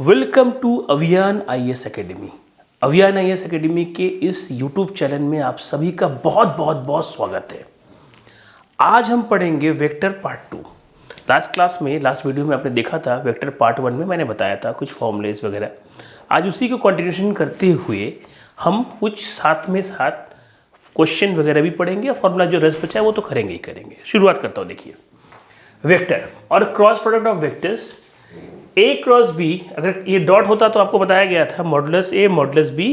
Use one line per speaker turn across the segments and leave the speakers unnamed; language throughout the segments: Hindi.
वेलकम टू अभियान आईएएस एकेडमी। अभियान आईएएस एकेडमी के इस यूट्यूब चैनल में आप सभी का बहुत बहुत बहुत स्वागत है। आज हम पढ़ेंगे वेक्टर पार्ट 2। लास्ट क्लास में, लास्ट वीडियो में आपने देखा था, वेक्टर पार्ट 1 में मैंने बताया था कुछ फॉर्मूलेस वगैरह। आज उसी को कंटिन्यूशन करते हुए हम कुछ साथ क्वेश्चन वगैरह भी पढ़ेंगे और फॉर्मूला जो रस बचा है वो तो करेंगे ही करेंगे। शुरुआत करता हूँ। देखिए, वेक्टर और cross product of vectors a cross b, अगर ये डॉट होता तो आपको बताया गया था modulus a modulus b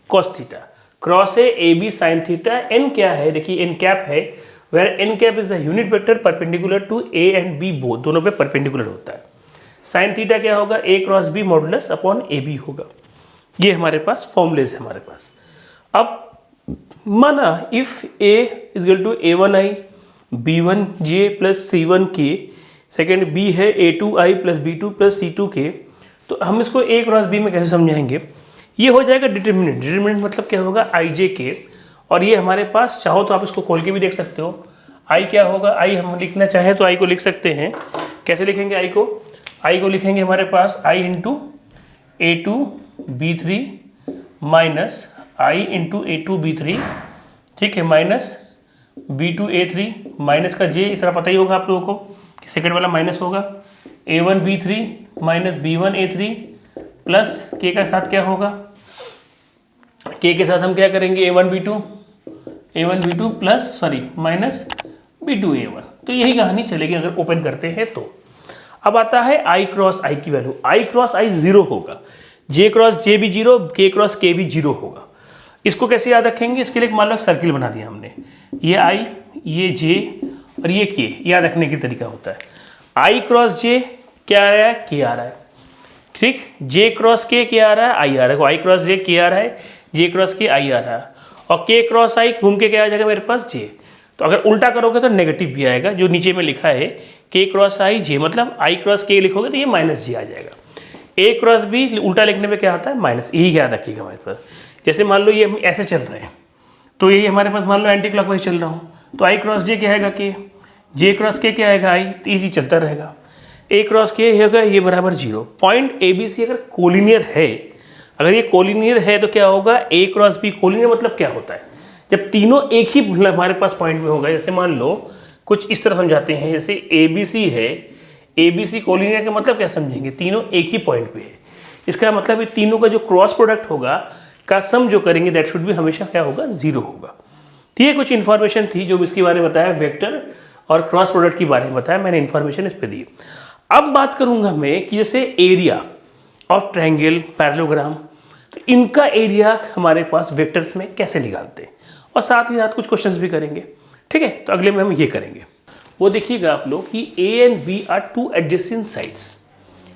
cos theta, cross है A B sine theta. n क्या है? देखिए n कैप है, where n cap is the unit vector perpendicular to a and b, both दोनों पे परपेंडिकुलर होता है। साइन थीटा क्या होगा? a cross b modulus upon A B होगा। ये हमारे पास फॉर्मूलेस है हमारे पास। अब माना if a is equal to a1i b1j plus c1k, second b है a2i plus b2 plus c2k, तो हम इसको a क्रॉस b में कैसे समझाएंगे? ये हो जाएगा डिटर्मिनेंट। डिटर्मिनेंट मतलब क्या होगा? ij और ये हमारे पास, चाहो तो आप इसको खोल के भी देख सकते हो। i क्या होगा? i हम लिखना चाहें तो i को लिख सकते हैं। कैसे लिखेंगे i को? i को लिखेंगे हमारे पास i into a2b3 minus i into a2b3, ठीक है, माइनस b2a3 माइनस का j, इतना पता ही होगा आप लोगों को, सेकेंड वाला माइनस होगा a1b3 minus b1a3 plus k का साथ क्या होगा? k के साथ हम क्या करेंगे? a1b2 plus minus b2a1। तो यही कहानी चलेगी अगर ओपन करते हैं तो। अब आता है i क्रॉस i की वैल्यू। i क्रॉस i 0 होगा, j क्रॉस j भी 0, k क्रॉस k भी 0 होगा। इसको कैसे याद रखेंगे? इसके लिए मान लो सर्किल बना दिया हमने, ये i, ये j और ये k। याद रखने की तरीका होता है i क्रॉस j क्या आ रहा है? k आ रहा है, ठीक। j क्रॉस k क्या आ रहा है? i आ रहा है। i क्रॉस j k आ रहा है, j क्रॉस k i आ रहा है, और k क्रॉस i घूम के क्या आ जाएगा मेरे पास? j। तो अगर उल्टा करोगे तो नेगेटिव भी आएगा, जो नीचे में लिखा है k क्रॉस i j, मतलब i क्रॉस k लिखोगे तो ये माइनस j आ जाएगा। a क्रॉस b उल्टा लिखने में क्या आता है? माइनस। यही याद रखिएगा हमारे पास। जैसे मान लो ये हम ऐसे चल रहे हैं तो यही हमारे पास, मान लो एंटी क्लॉकवाइज चल रहा हूँ, तो i क्रॉस j क्या आएगा? k। j क्रॉस k क्या आएगा? i। तो इसी चलता रहेगा। a क्रॉस k होगा ये बराबर 0। पॉइंट ए बी सी अगर कोलिनियर है, अगर ये कोलिनियर है तो क्या होगा? a क्रॉस b कोलिनियर मतलब क्या होता है? जब तीनों एक ही हमारे पास पॉइंट में होगा। जैसे मान लो कुछ इस तरह समझाते हैं, जैसे ए बी सी है, ए बी सी कोलिनियर का मतलब क्या समझेंगे? तीनों एक ही पॉइंट पे है। इसका मतलब ये तीनों का जो क्रॉस प्रोडक्ट होगा का सम जो करेंगे दैट शुड भी हमेशा क्या होगा? 0 होगा। तो ये कुछ इन्फॉर्मेशन थी जो इसके बारे में बताया, वेक्टर और क्रॉस प्रोडक्ट के बारे में बताया मैंने, इन्फॉर्मेशन इस पर दी। अब बात करूंगा मैं कि जैसे एरिया ऑफ ट्रायंगल, पैरेललोग्राम, तो इनका एरिया हमारे पास वेक्टर्स में कैसे निकालते हैं, और साथ ही साथ कुछ क्वेश्चंस भी करेंगे, ठीक है। तो अगले में हम ये करेंगे। वो देखिएगा आप लोग कि A and B are two adjacent sides.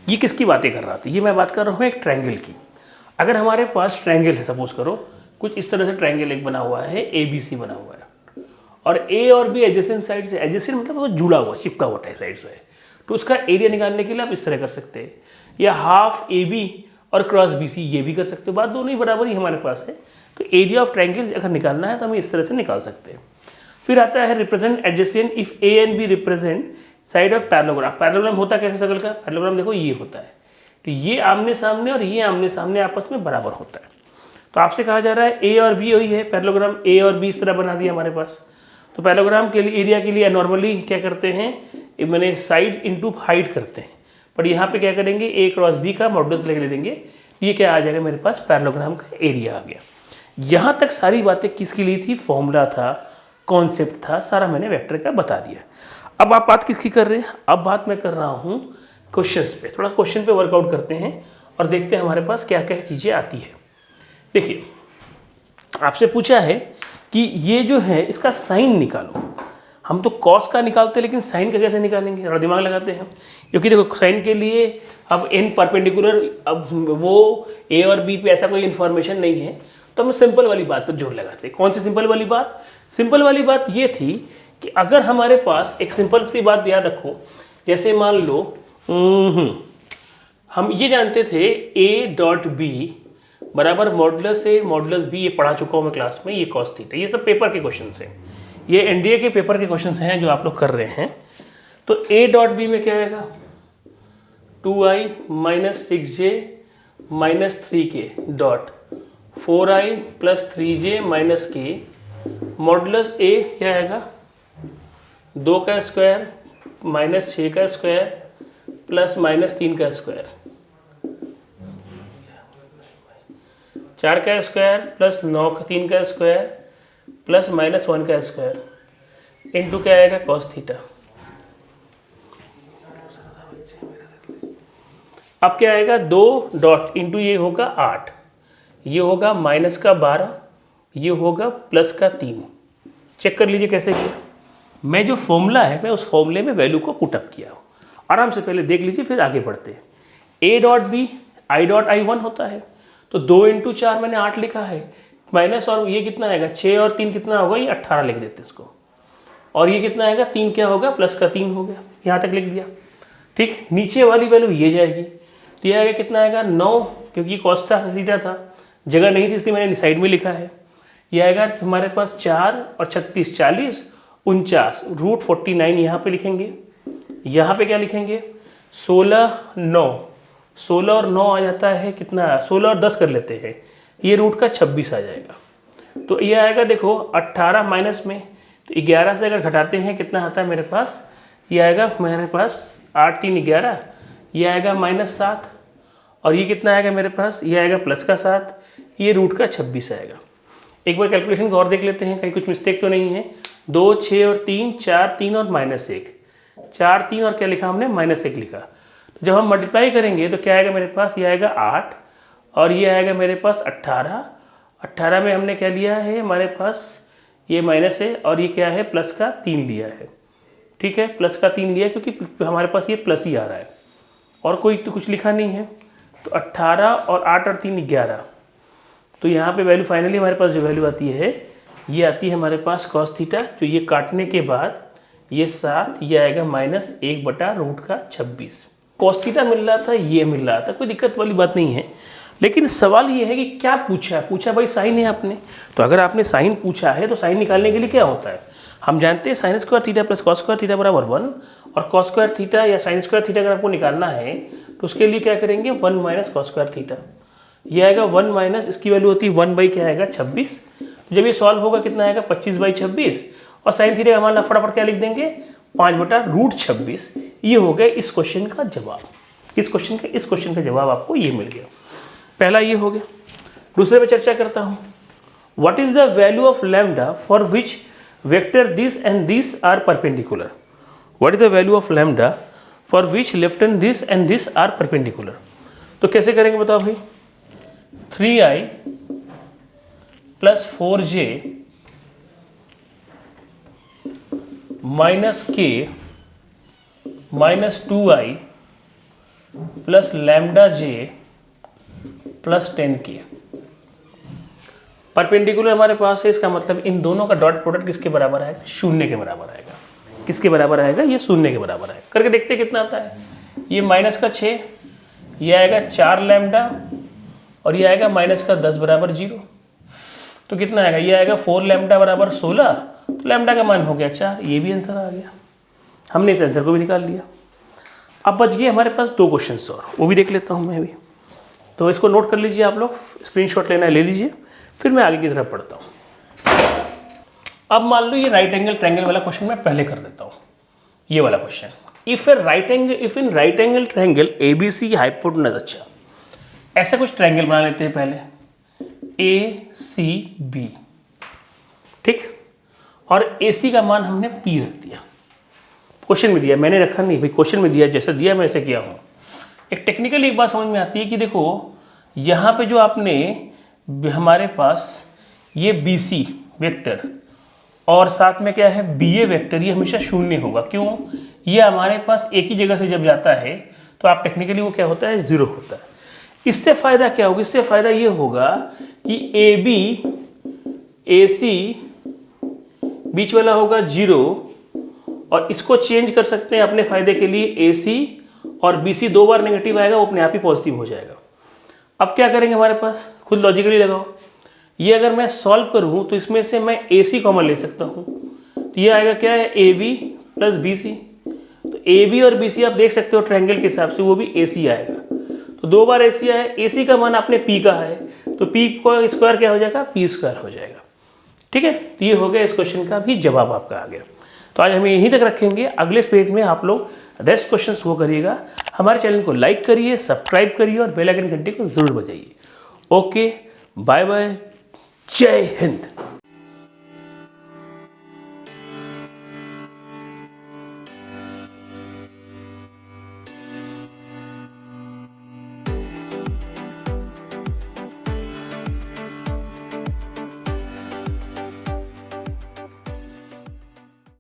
ये किसकी बातें कर रहा था? ये मैं बात कर रहा हूँ एक ट्रायंगल की। अगर हमारे पास ट्रायंगल है, सपोज करो कुछ इस तरह से ट्रायंगल एक बना हुआ है, ए बी सी बना हुआ है, और ए और बी एडजेसेंट साइड से, एडजेसेंट मतलब वो जुड़ा हुआ, चिपका हुआ टाइप साइड से है, तो उसका एरिया निकालने के लिए आप इस तरह कर सकते हैं, या हाफ ए बी और क्रॉस बी सी ये भी कर सकते हो। बात दोनों ही बराबर ही हमारे पास है। तो एरिया ऑफ ट्रायंगल अगर निकालना है तो हम इस तरह से निकाल सकते हैं। फिर आता है represent adjacent if A and B represent side of parallelogram. Parallelogram होता कैसे शक्ल का? पैरेललोग्राम देखो ये होता है, तो ये आमने सामने और ये आमने सामने आपस में बराबर होता है। तो आपसे कहा जा रहा है ए और बी वही है, पैरेललोग्राम ए और बी इस तरह बना दिया हमारे पास। तो पैरेललोग्राम के लिए, एरिया के लिए नॉर्मली क्या करते हैं, मैंने साइड इंटू हाइट करते हैं, पर यहाँ पे क्या करेंगे? ए क्रॉस बी का मॉडुलस लेके ले लेंगे, ये क्या आ जाएगा मेरे पास? पैरेललोग्राम का एरिया आ गया। यहाँ तक सारी बातें किसकी ली थी? फॉर्मूला था, कॉन्सेप्ट था, सारा मैंने वेक्टर का बता दिया। अब आप बात किसकी कर रहे हैं? अब बात मैं कर रहा हूँ क्वेश्चंस पे। थोड़ा क्वेश्चन पे वर्कआउट करते हैं और देखते हैं हमारे पास क्या क्या चीज़ें आती है। देखिए, आपसे पूछा है कि ये जो है इसका साइन निकालो। हम तो कॉस का निकालते हैं, लेकिन साइन का कैसे निकालेंगे? थोड़ा दिमाग लगाते हैं, क्योंकि देखो साइन के लिए अब एन परपेंडिकुलर, अब वो ए और बी पे ऐसा कोई इन्फॉर्मेशन नहीं है, तो हम सिंपल वाली बात पर जोर लगाते हैं। कौन सी सिंपल वाली बात? सिंपल वाली बात ये थी कि अगर हमारे पास एक सिंपल सी बात याद रखो, जैसे मान लो हम ये जानते थे ए डॉट बी बराबर मॉडुलस ए मॉडुलस बी, ये पढ़ा चुका हूँ मैं क्लास में, ये कॉस थीटा। ये सब पेपर के क्वेश्चन हैं, ये एनडीए के पेपर के क्वेश्चन हैं जो आप लोग कर रहे हैं। तो ए डॉट बी में क्या आएगा? 2i minus 6j -3k dot 4i plus 3j minus के मॉडुलस a क्या आएगा 2 का स्क्वायर माइनस 6 का स्क्वायर प्लस माइनस 3 का स्क्वायर 4 का स्क्वायर प्लस 9 का 3 का स्क्वायर प्लस माइनस 1 का स्क्वायर इंटू क्या आएगा कॉस थीटा। अब क्या आएगा 2 डॉट इंटू ये होगा 8, ये होगा माइनस का 12, ये होगा प्लस का 3। चेक कर लीजिए कैसे किया। मैं जो फॉर्मूला है मैं उस फॉर्मूले में वैल्यू को पुटअप किया हूँ। आराम से पहले देख लीजिए फिर आगे बढ़ते हैं। a dot B i dot i 1 होता है, तो 2 इंटू 4 मैंने 8 लिखा है, माइनस और ये कितना आएगा 6 और 3 कितना होगा, ये 18 लिख देते इसको। और ये कितना आएगा 3 क्या होगा प्लस का 3 हो गया, यहाँ तक लिख दिया। ठीक, नीचे वाली वैल्यू ये जाएगी, तो ये आएगा कितना आएगा 9, क्योंकि कॉस था थीटा था, जगह नहीं थी इसलिए मैंने साइड में लिखा है। ये आएगा हमारे पास 4 और 36 40 49 रूट 49 यहाँ पे लिखेंगे। यहाँ पे क्या लिखेंगे 16 9, 16 और 9 आ जाता है कितना, 16 और 10 कर लेते हैं, ये रूट का 26 आ जाएगा। तो ये आएगा देखो 18 माइनस में, तो 11 से अगर घटाते हैं कितना आता है मेरे पास, ये आएगा मेरे पास 8 3 11, ये आएगा -7 और ये कितना आएगा मेरे पास, ये आएगा प्लस का 7, ये रूट का 26 आएगा। एक बार कैलकुलेशन को और देख लेते हैं कहीं कुछ मिस्टेक तो नहीं है। 2 6 और 3 4 3 और -1, 4 3 और क्या लिखा हमने -1 लिखा। तो जब हम मल्टीप्लाई करेंगे तो क्या आएगा मेरे पास, ये आएगा 8 और ये आएगा मेरे पास 18। 18 में हमने क्या लिया है हमारे पास, ये माइनस है और ये क्या है प्लस का 3 लिया है। ठीक है, प्लस का 3 लिया क्योंकि हमारे पास ये प्लस ही आ रहा है और कोई तो कुछ लिखा नहीं है। तो 18 और 8 और 3 11, तो यहाँ पे वैल्यू फाइनली हमारे पास जो वैल्यू आती है ये आती है हमारे पास कॉस थीटा, जो ये काटने के बाद ये 7, ये आएगा -1 बटा रूट का 26। कॉस थीटा मिल रहा था, ये मिल रहा था, कोई दिक्कत वाली बात नहीं है। लेकिन सवाल ये है कि क्या पूछा है, पूछा भाई साइन है आपने, तो अगर आपने साइन पूछा है तो साइन निकालने के लिए क्या होता है, हम जानते हैं sine square theta plus cos square theta बराबर 1, और कॉस स्क्वायर थीटा या साइन स्क्वायर थीटा अगर आपको निकालना है तो उसके लिए क्या करेंगे 1 माइनस कॉस स्क्वायर थीटा। ये आएगा 1 माइनस, इसकी वैल्यू होती है 1 बाई क्या आएगा 26। जब ये सॉल्व होगा कितना आएगा 25 बाई 26, और साइन थीटा हमारा फटाफट क्या लिख देंगे 5 बटा रूट 26। ये हो गया इस क्वेश्चन का जवाब। इस क्वेश्चन का जवाब आपको ये मिल गया। पहला ये हो गया। दूसरे पे चर्चा करता हूँ। What is the value of lambda for which vector this and this are perpendicular. What is the value of lambda for which vector this and this are perpendicular. तो कैसे करेंगे बताओ भाई, 3i plus 4j minus k minus 2i plus lambda j plus 10k। Perpendicular हमारे पास है, इसका मतलब इन दोनों का डॉट प्रोडक्ट किसके बराबर आएगा, 0 के बराबर आएगा। किसके बराबर आएगा, ये 0 के बराबर आएगा। करके देखते कितना आता है। ये माइनस का 6, ये आएगा 4 लैम्डा और ये आएगा माइनस का 10 बराबर 0। तो कितना आएगा, ये आएगा 4 लैम्डा बराबर 16, तो लैम्डा का मान हो गया 4। ये भी आंसर आ गया, हमने इस आंसर को भी निकाल लिया। अब बच गए हमारे पास 2 क्वेश्चन और, वो भी देख लेता हूँ मैं भी। तो इसको नोट कर लीजिए आप लोग, स्क्रीनशॉट लेना है ले लीजिए, फिर मैं आगे की तरफ पढ़ता हूँ। अब मान लो ये राइट एंगल ट्रायंगल वाला क्वेश्चन मैं पहले कर देता हूँ। ये वाला question, if in right angle triangle ABC hypotenuse, अच्छा ऐसा कुछ ट्रायंगल बना लेते हैं पहले, ACB, ठीक, और AC का मान हमने P रख दिया। क्वेश्चन में दिया, मैंने रखा नहीं भाई, क्वेश्चन में दिया, जैसा दिया मैं ऐसे किया हूँ। एक टेक्निकली एक बात समझ में आती है कि देखो यहाँ पे जो आपने हमारे पास ये BC वेक्टर और साथ में क्या है BA वेक्टर, ये हमेशा 0 होगा। क्यों, ये हमारे पास एक ही जगह से जब जाता है तो आप टेक्निकली वो क्या होता है 0 होता है। इससे फ़ायदा क्या होगा, इससे फ़ायदा ये होगा कि AB AC बीच वाला होगा 0, और इसको चेंज कर सकते हैं अपने फ़ायदे के लिए। AC और BC 2 बार नेगेटिव आएगा, वो अपने आप ही पॉजिटिव हो जाएगा। अब क्या करेंगे, हमारे पास खुद लॉजिकली लगाओ, ये अगर मैं सॉल्व करूँ तो इसमें से मैं AC कॉमन ले सकता हूँ। तो ये आएगा क्या है AB प्लस BC। तो AB और BC आप देख सकते हो ट्रायंगल के हिसाब से वो भी AC आएगा। तो 2 बार AC आया, AC का मान आपने P का है, तो P का स्क्वायर क्या हो जाएगा, P स्क्वायर हो जाएगा। ठीक है, तो ये हो गया इस क्वेश्चन का भी जवाब आपका आ गया। तो आज हम यहीं तक रखेंगे, अगले पेज में आप लोग रेस्ट क्वेश्चंस वो करिएगा। हमारे चैनल को लाइक करिए, सब्सक्राइब करिए और बेल आइकन घंटे को जरूर बजाइए। ओके, बाय बाय, जय हिंद।